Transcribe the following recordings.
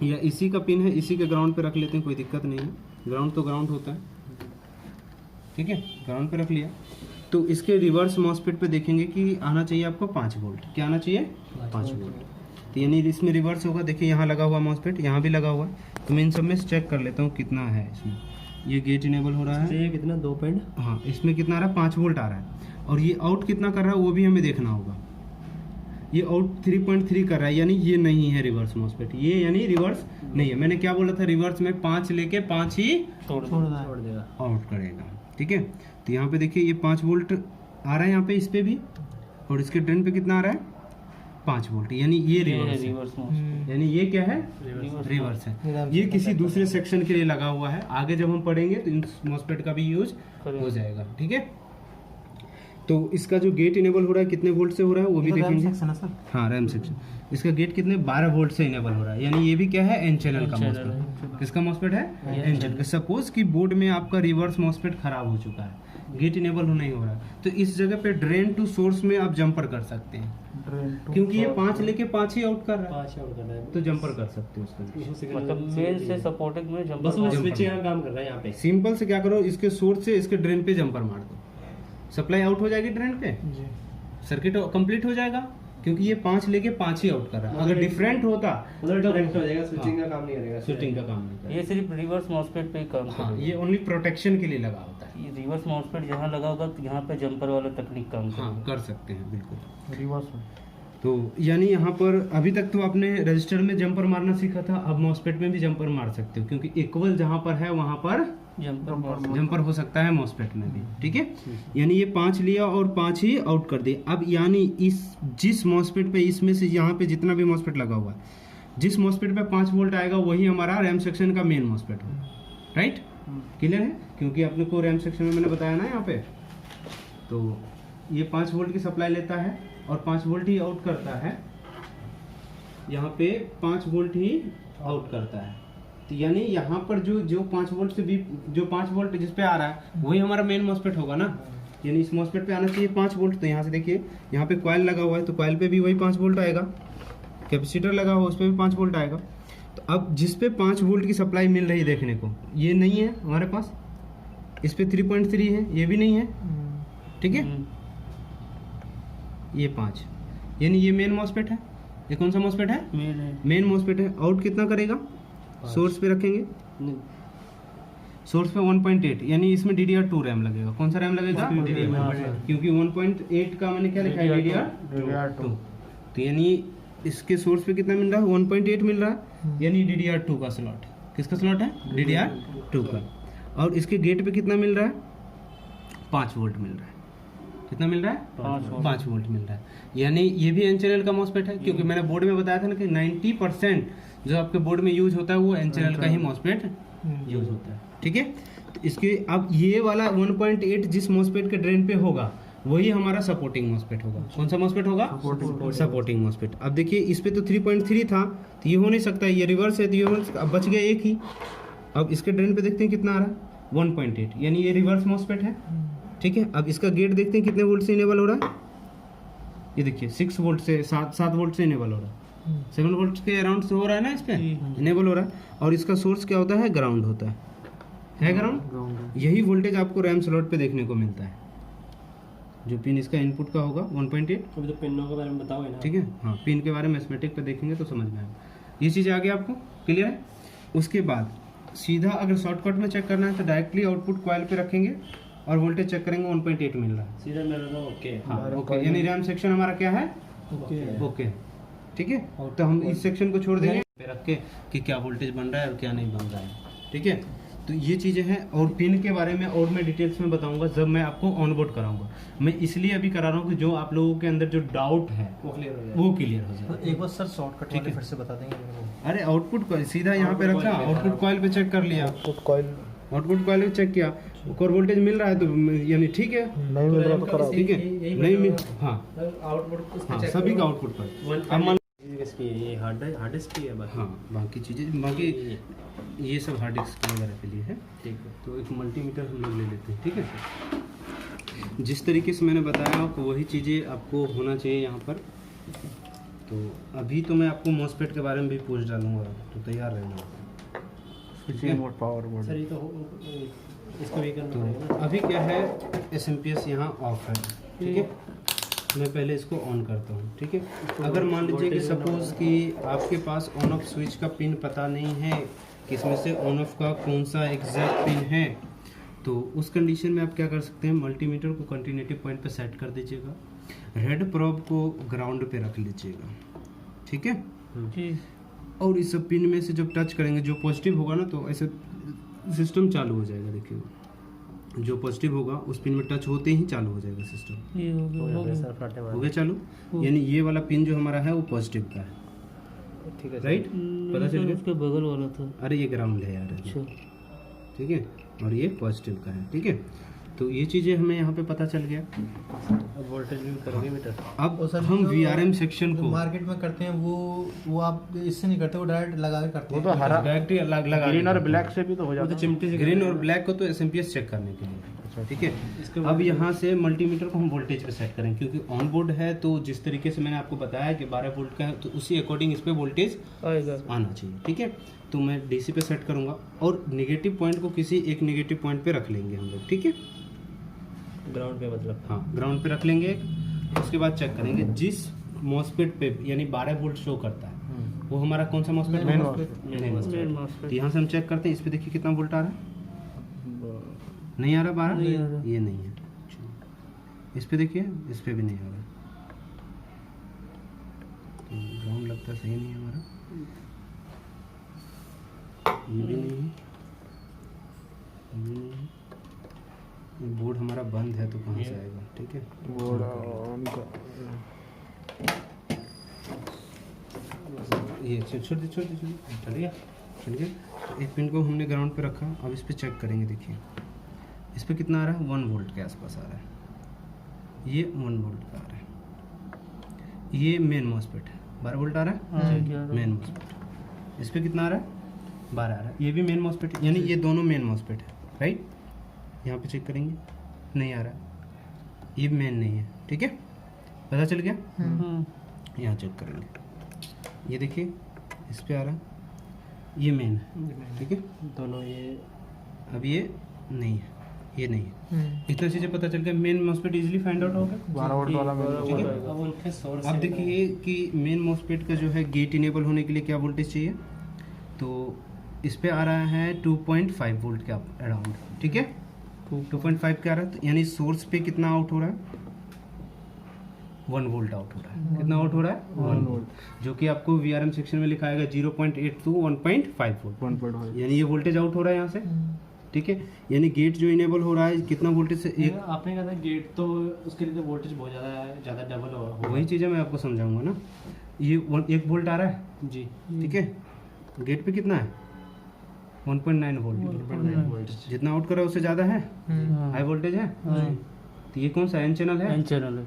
या इसी का पिन है, इसी के ग्राउंड पे रख लेते हैं, कोई दिक्कत नहीं है। ग्राउंड तो ग्राउंड होता है, ठीक है, ग्राउंड पे रख लिया। तो इसके रिवर्स मॉसफेट पे देखेंगे कि आना चाहिए आपको 5 वोल्ट। क्या आना चाहिए? 5 वोल्ट। तो यानी इसमें रिवर्स होगा। देखिए यहाँ लगा हुआ मॉसफेट, यहाँ भी लगा हुआ है। तो मैं इन सब में चेक कर लेता हूँ कितना है इसमें। ये गेट इनेबल हो रहा है, ये कितना 2 पॉइंट, हाँ इसमें कितना आ रहा है? 5 वोल्ट आ रहा है। और ये आउट कितना कर रहा है वो भी हमें देखना होगा। ये आउट 3.3 कर रहा है, यानी ये नहीं है रिवर्स मॉसफेट, ये यानी रिवर्स नहीं है। मैंने क्या बोला था? रिवर्स में 5 लेके 5 ही छोड़ देगा, आउट करेगा, ठीक है। तो यहाँ पे देखिए ये 5 वोल्ट आ रहा है यहाँ पे, इस पे भी, और इसके ड्रेन पे कितना आ रहा है? 5 वोल्ट, यानी ये रिवर्स है। यानी ये क्या है? रिवर्स है। ये किसी दूसरे सेक्शन के लिए लगा हुआ है, आगे जब हम पढ़ेंगे तो इन मॉसफेट का भी यूज हो जाएगा, ठीक है। तो इसका जो गेट इनेबल हो रहा है कितने वोल्ट से हो रहा है वो भी देखेंगे। हाँ, रैम सेक्शन। इसका गेट कितने? 12 वोल्ट से इनेबल हो रहा है, यानी ये भी क्या है? एन चैनल का मॉसफेट। किसका मॉसफेट है? N channel. सपोज कि बोर्ड में आपका रिवर्स मॉसफेट खराब हो चुका है, गेट इनेबल नहीं हो रहा है, तो इस जगह पे ड्रेन टू सोर्स में आप जंपर कर सकते हैं, क्योंकि ये 5 लेके 5 ही आउट कर रहा है, तो जंपर कर सकते हो उसका। मतलब मेन से सपोर्टिंग में जंपर, बस वो स्विचिंग का काम कर रहा है यहाँ पे। सिंपल से क्या करो, इसके सोर्स से इसके ड्रेन पे जंपर मार दो, सप्लाई आउट हो जाएगी ड्रेन पे, सर्किट कंप्लीट हो जाएगा, क्योंकि ये 5 लेके 5 ही आउट कर रहा है। अगर डिफरेंट होता तो डायरेक्ट हो जाएगा, स्विचिंग का काम नहीं करेगा, स्विचिंग का काम नहीं करेगा। ये सिर्फ रिवर्स मॉसफेट पे ही काम हाँ, करेगा। ये ओनली प्रोटेक्शन के लिए लगा होता है। ये रिवर्स मॉसफेट जहाँ लगा होगा तो यहाँ पे जंपर वाला तकनीक काम हाँ, करेगा। कर सकते हैं बिल्कुल। रिवर्स में। तो यानी यहाँ पर अभी तक तो आपने रजिस्टर में जंपर मारना सीखा था, अब मॉसफेट में भी जंपर मार सकते हो, क्योंकि इक्वल जहाँ पर है वहाँ पर जंपर हो सकता है मॉसफेट में भी, ठीक है। यानी ये 5 लिया और 5 ही आउट कर दिया। अब यानी इस जिस मॉसफेट पे, इसमें से यहाँ पे जितना भी मॉसफेट लगा हुआ है, जिस मॉसफेट पे 5 वोल्ट आएगा वही हमारा रैम सेक्शन का मेन मॉसफेट होगा, राइट? क्लियर है? क्योंकि अपने को रैम सेक्शन में मैंने बताया ना यहाँ पे, तो ये 5 वोल्ट की सप्लाई लेता है और 5 वोल्ट ही आउट करता है, यहाँ पे 5 वोल्ट ही आउट करता है। तो यानी यहाँ पर जो 5 वोल्ट से भी, जो 5 वोल्ट जिस पे आ रहा है वही हमारा मेन मॉसफेट होगा ना। यानी इस मॉसफेट पे आना चाहिए 5 वोल्ट। तो यहाँ से देखिए, यहाँ पे कॉइल लगा हुआ है, तो कॉइल पे भी वही 5 वोल्ट आएगा, कैपेसिटर लगा हुआ उस पर भी 5 वोल्ट आएगा। तो अब जिस पे 5 वोल्ट की सप्लाई मिल रही है देखने को, ये नहीं है हमारे पास, इस पे 3.3 है, ये भी नहीं है, ठीक है। ये 5, यानी ये मेन मॉसफेट है। ये कौन सा मॉसफेट है? मेन मॉसफेट है। आउट कितना करेगा? सोर्स पे रखेंगे, सोर्स पे 1.8, यानी इसमें DDR2 रैम लगेगा। कौन सा रैम लगेगा? क्योंकि 1.8 का मैंने क्या लिखा है? DDR2। तो यानी इसके सोर्स पे कितना मिल रहा है? 1.8 मिल रहा है, यानी DDR2 का स्लॉट। किसका स्लॉट है? DDR2 का। और इसके गेट पे कितना मिल रहा है? 5 वोल्ट मिल रहा है। कितना मिल रहा है? 5 वोल्ट मिल रहा है। यानी ये भी एन चैनल का मॉसफेट है, क्योंकि मैंने बोर्ड में बताया था ना कि 90% जो आपके बोर्ड में यूज होता है वो एन चैनल का ही मॉसफेट यूज होता है, ठीक है। तो इसके अब ये वाला 1.8 जिस मॉसफेट के ड्रेन पे होगा वही हमारा सपोर्टिंग मॉसफेट होगा। कौन सा मॉसफेट होगा? Supporting MOSFET. अब देखिए इस पे तो 3.3 था, तो ये हो नहीं सकता, ये रिवर्स है, तो ये अब बच गया एक ही। अब इसके ड्रेन पे देखते हैं कितना आ रहा है? 1.8, यानी ये रिवर्स मॉसफेट है, ठीक है। अब इसका गेट देखते हैं कितने वोल्ट से इनेबल हो रहा है। ये देखिए 6 वोल्ट से 7 वोल्ट से इनेबल हो रहा है, 7 वोल्ट के अराउंड से हो रहा है ना, इस पे इनेबल हो रहा है। और इसका सोर्स क्या होता है? ग्राउंड होता है ग्राउंड। यही वोल्टेज आपको रैम स्लॉट पे देखने को मिलता है, जो पिन इसका इनपुट का होगा 1.8। अभी तो पिनों के बारे में बताओगे ना, ठीक है। हाँ, पिन के बारे में मैथमेटिक पे देखेंगे तो समझ में आएगा। ये चीज़ आगे आपको क्लियर है। उसके बाद सीधा अगर शॉर्टकट में चेक करना है तो डायरेक्टली आउटपुट कॉइल पे रखेंगे और वोल्टेज चेक करेंगे, 1.8 मिल रहा है सीधा मेरा तो ओके। हाँ, ओके। यानी रैम सेक्शन हमारा क्या है? ओके, ठीक है। तो हम इस सेक्शन को छोड़ देंगे पे रख के कि क्या वोल्टेज बन रहा है और क्या नहीं बन रहा है, ठीक है। तो ये चीज़ें हैं। और पिन के बारे में और मैं डिटेल्स में बताऊंगा जब मैं आपको ऑनबोर्ड कराऊंगा। मैं इसलिए अभी करा रहा हूँ कि जो आप लोगों के अंदर जो डाउट है वो क्लियर हो जाए। एक बार सर शॉर्टकट वाले फिर से बता देंगे मेरे को। अरे आउटपुट कॉइल सीधा यहाँ पे रखा, आउटपुट कॉइल पे चेक कर लिया, आउटपुट कॉइल पे चेक किया, और वोल्टेज मिल रहा है तो यानी ठीक है, नहीं मिल रहा तो खराब, ठीक है। नहीं मिल, हाँ आउटपुट सभी का आउटपुट पर। अब मान ये हार्ड डिस्क की है बात। हाँ, बाकी चीज़ें, बाकी ये सब हार्ड डिस्क वगैरह के लिए है, ठीक है। तो एक मल्टीमीटर हम लोग ले लेते हैं, ठीक है। जिस तरीके से मैंने बताया आपको वही चीज़ें आपको होना चाहिए यहाँ पर। तो अभी तो मैं आपको मॉसफेट के बारे में भी पूछ डालूंगा, तो तैयार रहना। Switching mode, power mode. Sir ये तो इसको भी करना तो पड़ेगा ना। अभी क्या है, SMPS यहाँ ऑफ है, ठीक है। मैं पहले इसको ऑन करता हूँ, ठीक है। अगर मान लीजिए कि सपोज़ कि आपके पास ऑन ऑफ स्विच का पिन पता नहीं है कि इसमें से ऑन ऑफ का कौन सा एग्जैक्ट पिन है, तो उस कंडीशन में आप क्या कर सकते हैं, मल्टीमीटर को कंटिन्यूटी पॉइंट पे सेट कर दीजिएगा, रेड प्रोब को ग्राउंड पे रख लीजिएगा, ठीक है। जी और इस सब पिन में से जब टच करेंगे, जो पॉजिटिव होगा ना, तो ऐसे सिस्टम चालू हो जाएगा। देखिए जो पॉजिटिव होगा उस पिन में टच होते ही चालू हो जाएगा सिस्टम। ये हो गया, हो गया। सर फटाफट हो गया चालू, यानी ये वाला पिन जो हमारा है वो पॉजिटिव का है, ठीक है राइट। पता चल सर, गया। उसके बगल वाला था। अरे ये ग्राउंड है यार, अच्छा ठीक है, और ये पॉजिटिव का है, ठीक है। तो ये चीज़ें हमें यहाँ पे पता चल गया। अब वोल्टेज भी करोगे मीटर। अब और सर हम जो VRM सेक्शन को मार्केट में करते हैं वो आप इससे नहीं करते, वो डायरेक्ट लगा के करते वो हैं। तो हरा डायरेक्ट लगा ग्रीन और ब्लैक से भी तो हो जाता है। चिमटी से ग्रीन और ब्लैक को तो SMPS चेक करने के लिए, ठीक है। अब यहाँ से मल्टीमीटर को हम वोल्टेज पे सेट करेंगे, क्योंकि ऑन बोर्ड है, तो जिस तरीके से मैंने आपको बताया कि 12 वोल्ट का है, तो उसी अकॉर्डिंग इस पे वोल्टेज आएगा। आना चाहिए, ठीक है। तो मैं DC पे सेट करूँगा और नेगेटिव पॉइंट को किसी एक नेगेटिव पॉइंट पे रख लेंगे हम लोग, ठीक है। ग्राउंड पे मतलब। हाँ, ग्राउंड पे रख लेंगे। उसके बाद चेक करेंगे जिस मॉसफेट पे यानी 12 वोल्ट शो करता है वो हमारा कौन सा मॉसफेट है, मेन मेन तो मॉसफेट। यहाँ से हम चेक करते हैं, इस पे देखिए कितना वोल्ट आ रहा है, नहीं आ रहा 12, नहीं आ रहा। ये नहीं है। इस पे देखिए, इस पे भी नहीं आ रहा, तो ग्राउंड लगता है सही नहीं है हमारा, ये भी नहीं है, ये भी नहीं है। ये बोर्ड हमारा बंद है तो कहाँ से आएगा, ठीक है। बोर्ड ऑन का ये छोड़ दे चल गया। तो एक पिन को हमने ग्राउंड पे रखा। अब इस पे चेक करेंगे, देखिए इस पे कितना आ रहा है, 1 वोल्ट के आसपास आ रहा है, ये 1 वोल्ट का आ रहा है। ये मेन मॉसफेट है, 12 वोल्ट आ रहा है, मेन मॉसफेट। इस पे कितना आ रहा है, 12 आ रहा है, ये भी मेन मॉसफेट है, यानी ये दोनों मेन मॉसफेट है, राइट। यहाँ पे चेक करेंगे, नहीं आ रहा है, ये मेन नहीं है, ठीक है, पता चल गया। यहाँ चेक करेंगे, ये देखिए इस पे आ रहा है, ये मेन है, ठीक है। दोनों ये अब ये नहीं है, ये नहीं है, इतना चीज़ें पता चल गया। Main MOSFET easily find out हो गया। 12 वोल्ट वाला ठीक है। अब उनके सोर्स अब देखिए कि मेन मॉसफेट का जो है गेट इनेबल होने के लिए क्या वोल्टेज चाहिए, तो इस पे आ रहा है 2.5 वोल्ट के अराउंड, ठीक है। 2.5 के आ रहा है, तो यानी सोर्स पे कितना आउट हो रहा है, 1 वोल्ट आउट हो रहा है। कितना आउट हो रहा है, 1 वोल्ट, जो कि आपको VRM सेक्शन में लिखा आएगा 0.8 to 1.5 वोल्ट, 1.5। यानी ये वोल्टेज आउट हो रहा है यहाँ से, ठीक है। यानी गेट जो इनेबल हो रहा है कितना वोल्टेज से, एक आपने कहा था गेट तो उसके लिए तो वोल्टेज बहुत ज़्यादा डबल होगा। वही चीज़ें मैं आपको समझाऊंगा ना। ये 1 वोल्ट आ रहा है, जी ठीक है। गेट पे कितना है, 1.9 वोल्ट, वोल्टेज जितना आउट कर रहा है उससे ज़्यादा है, हाई वोल्टेज है। तो ये कौन सा N चैनल है, एन चैनल है।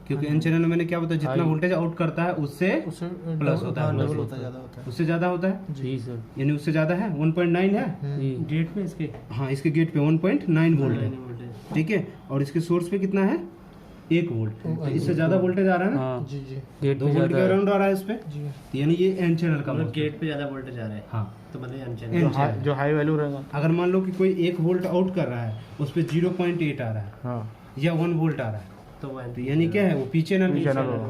क्योंकि N चैनल में मैंने क्या बताया, जितना वोल्टेज आउट करता है उससे उससे प्लस होता है, डबल होता है, ज़्यादा होता है। उससे ज़्यादा होता है, जी सर। यानी उससे ज़्यादा है, 1.9 है। जी गेट पे इसके हाँ, इसके गेट पे 1.9 वोल्ट है, वोल्टेज ठीक है। और इसके सोर्स पे कितना है, 1 वोल्ट, तो इससे ज़्यादा वोल्टेज आ रहा है ना, हाँ, जी जी गेट 2 पे वोल्ट के ज़्यादा है। अराउंड आ रहा है इस पे, जी। यानी ये N चैनल का मतलब मतलब गेट पे ज़्यादा वोल्टेज आ रहा है, हाँ। तो मतलब N अनचैनल चैनल। जो हाई वैल्यू रहेगा। अगर मान लो कि कोई 1 वोल्ट आउट कर रहा है, उस पे 0.8 आ रहा है हाँ, या 1 वोल्ट आ रहा है, तो वो तो यानी क्या है, वो पी चैनल, P चैनल होगा।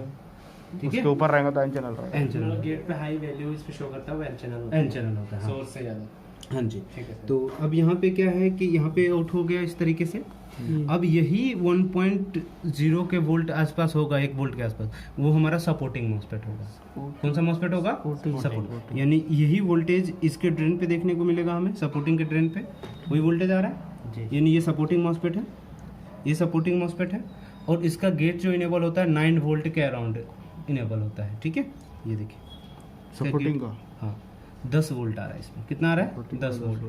ठीक उसके है। ऊपर रहेगा तो N चैनल रहेगा। N मतलब चैनल, गेट पे हाई वैल्यू इस पे शो करता है वो एन N चैनल होता है, हाँ। सोर्स से ज़्यादा। हाँ जी। ठीक है सर। तो अब यहाँ पे क्या है कि यहाँ पे आउट हो गया इस तरीके से। अब यही 1.0 के वोल्ट आसपास होगा, 1 वोल्ट के आसपास, वो हमारा सपोर्टिंग मॉसफेट होगा। कौन सा मॉसफेट होगा, सपोर्ट, यानी यही वोल्टेज इसके ड्रेन पे देखने को मिलेगा हमें, सपोर्टिंग के ड्रेन पे वही वोल्टेज आ रहा है जी। यानी ये सपोर्टिंग मॉसफेट है, ये सपोर्टिंग मॉसफेट है। और इसका गेट जो इनेबल होता है 9 वोल्ट के अराउंड इनेबल होता है, ठीक है। ये देखिए इसका सपोर्टिंग गेट- का हाँ 10 वोल्ट आ रहा है इसमें, कितना आ रहा है, 10 वोल्ट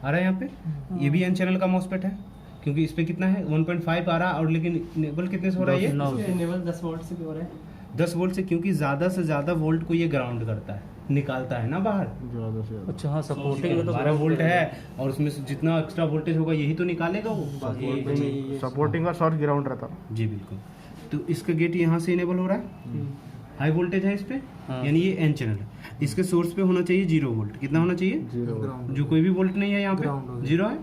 आ रहा है यहाँ पे। ये भी N चैनल का मॉसफेट है, क्योंकि इस पे कितना है 1.5 आ रहा है, और लेकिन इनेबल कितने से हो रहा है, ये इनेबल 10 वोल्ट से भी हो रहा है। 10 वोल्ट से, क्योंकि ज़्यादा से ज़्यादा वोल्ट को ये ग्राउंड करता है, निकालता है ना बाहर। ज़्यादा से ज़्यादा। अच्छा हाँ, सपोर्टिंग में तो 12 वोल्ट है और उसमें से जितना एक्स्ट्रा वोल्टेज होगा यही तो निकालेगा वो। सपोर्टिंग का शॉर्ट ग्राउंड रहता। जी बिल्कुल। तो इसका गेट यहाँ से इनेबल हो रहा है, हाई वोल्टेज है इस पे, हाँ। यानी ये एन चैनल है। इसके सोर्स पे होना चाहिए 0 वोल्ट। कितना होना चाहिए? ग्राउंड जो कोई भी वोल्ट नहीं है यहाँ Ground हो पे, गया। 0 है,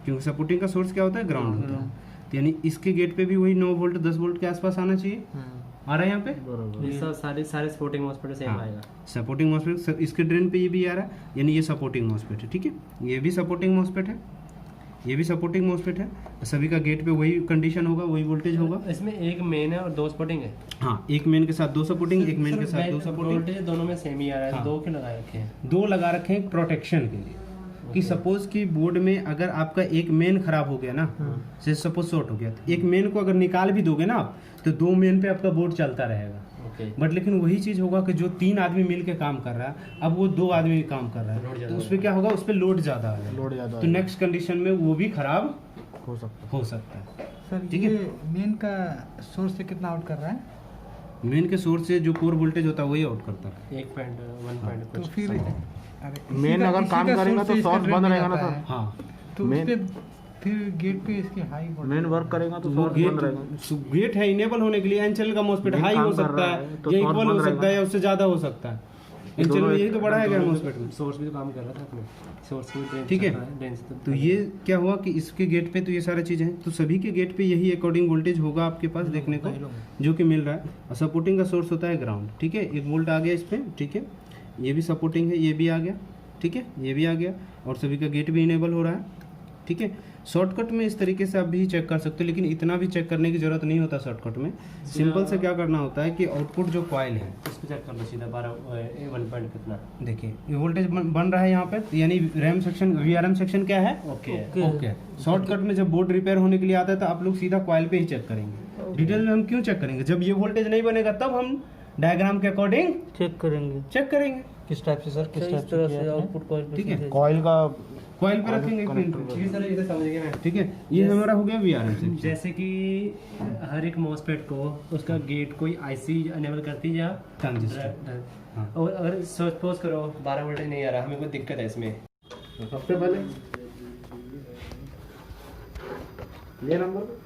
क्योंकि सपोर्टिंग का सोर्स क्या होता है? ग्राउंड होता है। तो यानी इसके गेट पे भी वही 9 वोल्ट 10 वोल्ट के आसपास आना चाहिए। आ रहा है यहाँ पे? बरोबर ये सब सारे सपोर्टिंग मॉस्फेट सेम हाँ। आएगा। सपोर्टिंग मॉस्फेट इसके ड्रेन पे ये भी आ रहा है, यानी ये सपोर्टिंग मॉस्फेट है। ठीक है, ये भी सपोर्टिंग मॉस्फेट है, ये भी सपोर्टिंग मॉस्फेट है। सभी का गेट पे वही कंडीशन होगा, वही वोल्टेज होगा। इसमें एक मेन है और 2 सपोर्टिंग है। हाँ, एक मेन के साथ 2 सपोर्टिंग, एक मेन के साथ 2 सपोर्टिंग। वोल्टेज दोनों में सेम ही आ रहा है, हाँ। 2 क्यों लगा रखे हैं? 2 लगा रखे हैं प्रोटेक्शन के लिए, कि सपोज कि बोर्ड में अगर आपका एक मेन खराब हो गया ना, जैसे सपोज शॉर्ट हो गया, तो एक मेन को अगर निकाल भी दोगे ना आप, तो 2 मेन पे आपका बोर्ड चलता रहेगा। ओके। बट लेकिन वही चीज होगा कि जो 3 आदमी मिल के काम कर रहा है, अब वो 2 आदमी काम कर रहा लोड है, ज्यादा तो उस पर क्या होगा? उस पर लोड ज्यादा आ जाएगा, लोड ज़्यादा तो नेक्स्ट कंडीशन में वो भी खराब हो सकता हो सकता है। सर ठीक है। ये मेन का सोर्स से कितना आउट कर रहा है? मेन के सोर्स से जो कोर वोल्टेज होता है वही आउट करता है। 1 पॉइंट 1 पॉइंट तो कुछ फिर something। अरे है। मेन अगर काम करेगा तो सोर्स बंद रहेगा ना सर। हाँ, तो main- उसके फिर गेट पे इसकी हाई मेन वर्क करेगा तो तो वो सोर्स बंद रहेगा। गेट है इनेबल होने के लिए एनचल का मॉस्फेट Main हाई काम हो कर सकता रहा है, है, तो या short इक्वल हो बंद सकता है, रहेगा। या उससे ज्यादा हो सकता है। एनचल में यही तो बढ़ा है क्या मॉस्फेट में? सोर्स भी तो काम कर रहा था अपने सोर्स की ड्रेन। ठीक है। तो ये क्या हुआ कि इसके गेट पे तो ये सारी चीजें हैं, तो सभी के गेट पे यही अकॉर्डिंग वोल्टेज होगा आपके पास देखने को, जो कि मिल रहा है। और सपोर्टिंग का सोर्स होता है ग्राउंड। ठीक है, 1 वोल्ट आ गया इस पे। ठीक है, ये भी सपोर्टिंग है, ये भी आ गया। ठीक है, ये भी आ गया, और सभी का गेट भी इनेबल हो रहा है। ठीक है, शॉर्टकट में इस तरीके से आप भी चेक कर सकते हो, लेकिन इतना भी चेक करने की जरूरत नहीं होता शॉर्टकट में। सिंपल से क्या करना होता है कि आउटपुट जो कॉइल है, इसको चेक कर लो सीधा 1 पॉइंट कितना। देखिए ये वोल्टेज बन रहा है यहाँ पे, यानी रैम सेक्शन, वीआरएम सेक्शन क्या है? ओके। ओके। शॉर्टकट में जब बोर्ड रिपेयर होने के लिए आता है तो आप लोग सीधा कॉइल पे ही चेक करेंगे। डिटेल में हम क्यों चेक करेंगे? जब ये वोल्टेज नहीं बनेगा तब हम डायग्राम के अकॉर्डिंग चेक करेंगे चेक करेंगे। किस टाइप से सर? किस इस टाइप तरह से से किया आपने? आउटपुट कॉइल पे ठीक है। सीधे- कॉइल का कॉइल पे रखेंगे connector ये सर इधर समझ गया मैं। ठीक है, ये हमारा हो गया वीआरएम सेक्शन। जैसे कि हर एक मॉसफेट को उसका गेट कोई आईसी अनेबल करती है या ट्रांजिस्टर। हाँ। और अगर सपोज करो 12 वोल्टेज नहीं आ रहा, हमें कोई दिक्कत है इसमें, सबसे पहले ये नंबर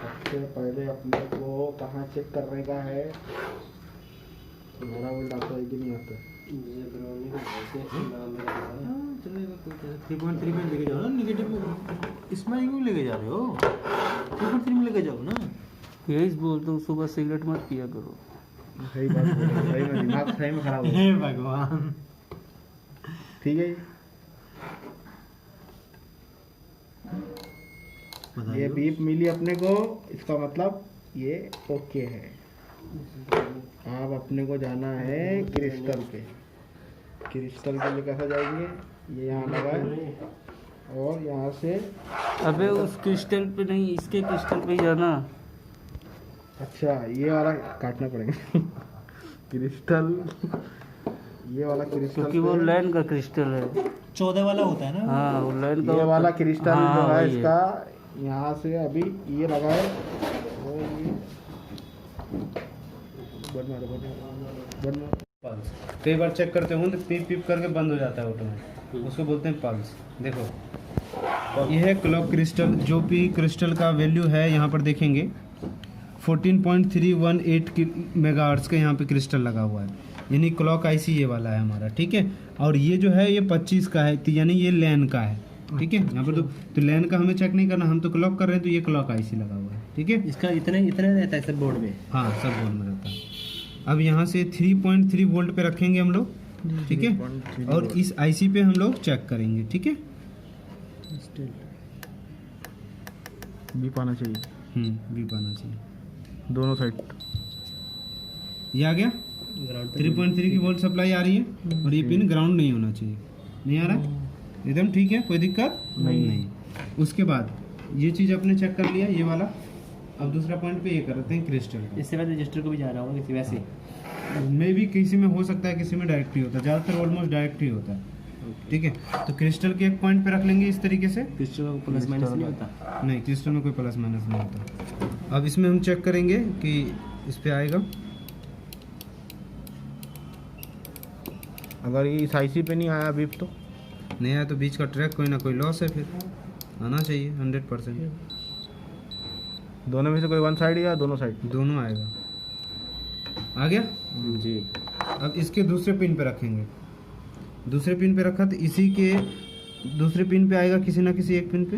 सबसे पहले अपने को कहाँ चेक करने का है? 12 वोल्ट आता है कि नहीं आता? 3.3 में लेके जाओ ना, निगेटिव में। इसमें क्यों लेके जा रहे हो? 3.3 में लेके जाओ ना। यही बोलता हूँ, सुबह सिगरेट मत पिया करो। सही बात बोल रहे हो, सही में दिमाग सही में खराब हो गया। हे भगवान। ठीक है, ये बीप मिली अपने को, इसका मतलब ये ओके है। अब अपने को जाना है क्रिस्टल पे। क्रिस्टल के लिए कैसे जाएंगे? ये यहाँ लगाए और यहाँ से, अबे उस क्रिस्टल पे नहीं, इसके क्रिस्टल पे ही जाना। अच्छा ये वाला काटना पड़ेगा क्रिस्टल, ये वाला क्रिस्टल क्योंकि वो पे- लाइन का क्रिस्टल है। 14 वाला होता है ना? हाँ, वो लाइन का ये होता- वाला क्रिस्टल हाँ, जो है वही इसका, यहाँ से अभी ये लगाए और ये बंद मारो, बंद मारो, बंद मारो। कई बार चेक करते हो तो पीप पीप करके बंद हो जाता है ऑटोमेटिक, उसको बोलते हैं पल्स। देखो ये है क्लॉक क्रिस्टल, जो भी क्रिस्टल का वैल्यू है यहाँ पर देखेंगे 14.318 मेगाहर्ट्ज का यहाँ पे क्रिस्टल लगा हुआ है, यानी क्लॉक आईसी ये वाला है हमारा। ठीक है, और ये जो है ये 25 का है, तो यानी ये लैन का है। ठीक है, यहाँ पर तो लैन का हमें चेक नहीं करना, हम तो क्लॉक कर रहे हैं, तो ये क्लॉक आईसी लगा हुआ है। ठीक है, इसका इतने इतने रहता है सब बोर्ड में। हाँ सब बोर्ड में रहता है। अब यहाँ से 3.3 वोल्ट पे रखेंगे हम लोग। ठीक है, और इस आईसी पे हम लोग चेक करेंगे। ठीक है, बीप आना चाहिए बीप आना चाहिए। दोनों साइड। ये आ गया, 3.3 की वोल्ट सप्लाई आ रही है, और ये पिन ग्राउंड नहीं होना चाहिए। नहीं आ रहा, एकदम ठीक है, कोई दिक्कत नहीं। उसके बाद ये चीज़ अपने चेक कर लिया, ये वाला। अब दूसरा पॉइंट पे ये करते हैं क्रिस्टल का। इससे पहले रजिस्टर को भी जा रहा होगा किसी वैसे। में भी किसी में हो सकता है, किसी में डायरेक्ट ही होता है, ज़्यादातर ऑलमोस्ट डायरेक्ट ही होता है। ठीक है, तो क्रिस्टल के एक पॉइंट पे रख लेंगे इस तरीके से। क्रिस्टल प्लस माइनस नहीं होता। नहीं, क्रिस्टल में कोई प्लस माइनस नहीं होता। अब इसमें हम चेक करेंगे कि इस पे आएगा। अगर ये इस आईसी पे नहीं आया बीप तो नहीं आया तो बीच का ट्रैक कोई ना कोई लॉस है, फिर आना चाहिए 100%। दोनों में से कोई वन साइड या दोनों साइड? दोनों आएगा। आ गया जी। अब इसके दूसरे पिन पे रखेंगे। दूसरे पिन पे रखा तो इसी के दूसरे पिन पे आएगा किसी ना किसी एक पिन पे।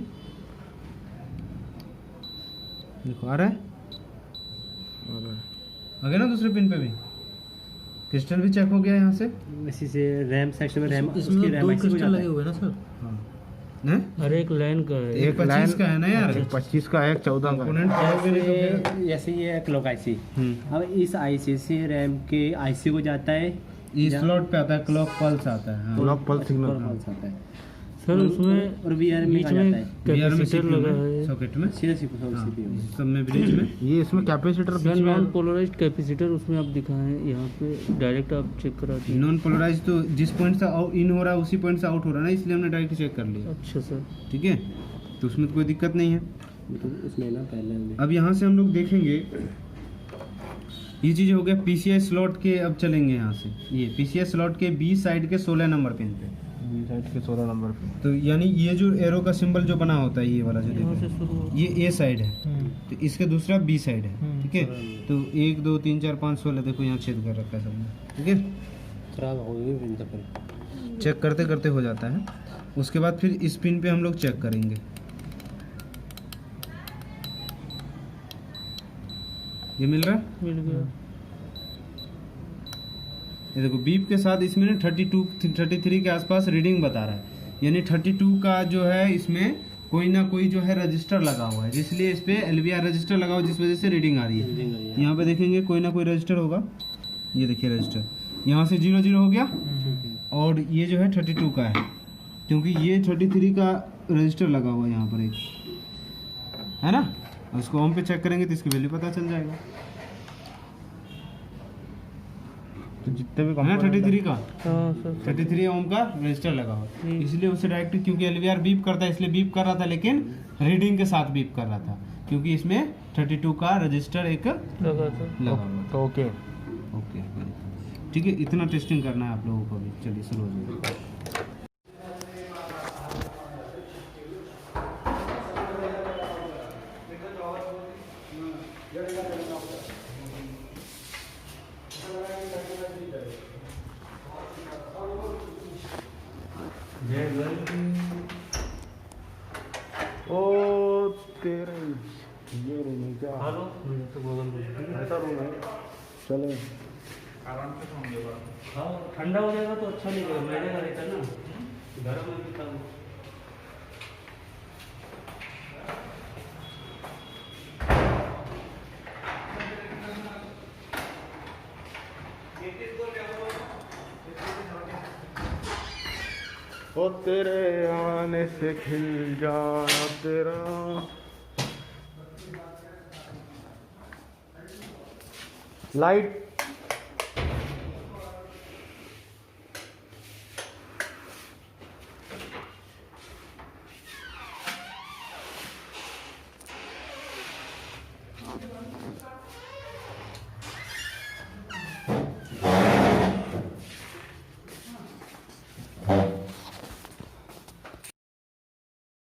देखो आ रहा है, आ गया ना दूसरे पिन पे भी। क्रिस्टल भी चेक हो गया यहाँ से। इसी से रैम सेक्शन में रैम इसमें उसकी तो रैम दो IC को क्रिस्टल जाता लगे है। हुए हैं ना सर? हाँ हैं? अरे एक लाइन का है। एक 25 का है ना यार। 25 का है, 14 का है। कंपोनेंट पाओगे नहीं तो फिर जैसे ये क्लॉक आईसी, हम्म। अब इस आईसी से रैम के आईसी को जाता है, इस स्लॉट पे आता है, क्लॉक पल्स आता है। हाँ। Clock pulse signal. पल्स आता है सर उसमें और वीआर में बीच आ में जाता है कैपेसिटर लगा है। सॉकेट में। सीधा हाँ, सीपीयू में। सब में ब्रिज में। ये इसमें कैपेसिटर सर बीच में नॉन पोलराइज्ड कैपेसिटर उसमें आप दिखाएं, यहाँ पे डायरेक्ट आप चेक करा दिए। नॉन पोलराइज तो जिस पॉइंट से इन हो रहा है उसी पॉइंट से आउट हो रहा है ना, इसलिए हमने डायरेक्ट चेक कर लिया। अच्छा सर। ठीक है, तो उसमें तो कोई दिक्कत नहीं है। तो उसमें ना पहले अब यहाँ से हम लोग देखेंगे, ये चीज़ हो गया पीसीआई स्लॉट के। अब चलेंगे यहाँ से, ये पीसीआई स्लॉट के बी साइड के 16 नंबर पिन पे। बी साइड के 16 नंबर पे। तो यानी ये जो एरो का सिंबल जो बना होता है, ये वाला जो यहाँ से देखो, शुरू हो। ये ए साइड है, तो इसका दूसरा बी साइड है। ठीक है, तो 1 2 3 4 5 16 देखो यहाँ छेद कर रखा है सबने। ठीक है, खराब हो गई पिन तो फिर। चेक करते करते हो जाता है। उसके बाद फिर इस पिन पे हम लोग चेक करेंगे। ये मिल रहा है, मिल गया। ये देखो बीप के साथ इसमें ना 32 33 के आसपास रीडिंग बता रहा है। यानी 32 का जो है इसमें कोई ना कोई जो है रजिस्टर लगा हुआ है, जिसलिए इस पे LVR रजिस्टर लगा हुआ है, जिस वजह से रीडिंग आ रही है। यहाँ पे देखेंगे कोई ना कोई रजिस्टर होगा। ये देखिए रजिस्टर, यहाँ से 00 हो गया, और ये जो है 32 का है, क्योंकि ये 33 का रजिस्टर लगा हुआ है यहाँ पर एक, है ना। और इसको ओम पे चेक करेंगे तो इसकी वैल्यू पता चल जाएगा। तो जितने भी है ना 33 का, हाँ सर। 33 ओम का रजिस्टर लगा हुआ है। इसलिए उसे डायरेक्ट, क्योंकि LVR बीप करता है इसलिए बीप कर रहा था, लेकिन रीडिंग के साथ बीप कर रहा था, क्योंकि इसमें 32 का रजिस्टर एक लगा था। लगा हुआ है। तो ओके। ओके, ठीक है, इतना टेस्टिंग करना है आप लोगों को भी। चलिए शुरू हो जाइए। ओ तेरे ये रूम है क्या? हेलो तो गूगल ऐसा रूम है, चले। हाँ ठंडा हो जाएगा तो अच्छा नहीं लगेगा, मैंने रहता ना गर्म में भी काम। ओ तेरे आने से खिल जाना तेरा। लाइट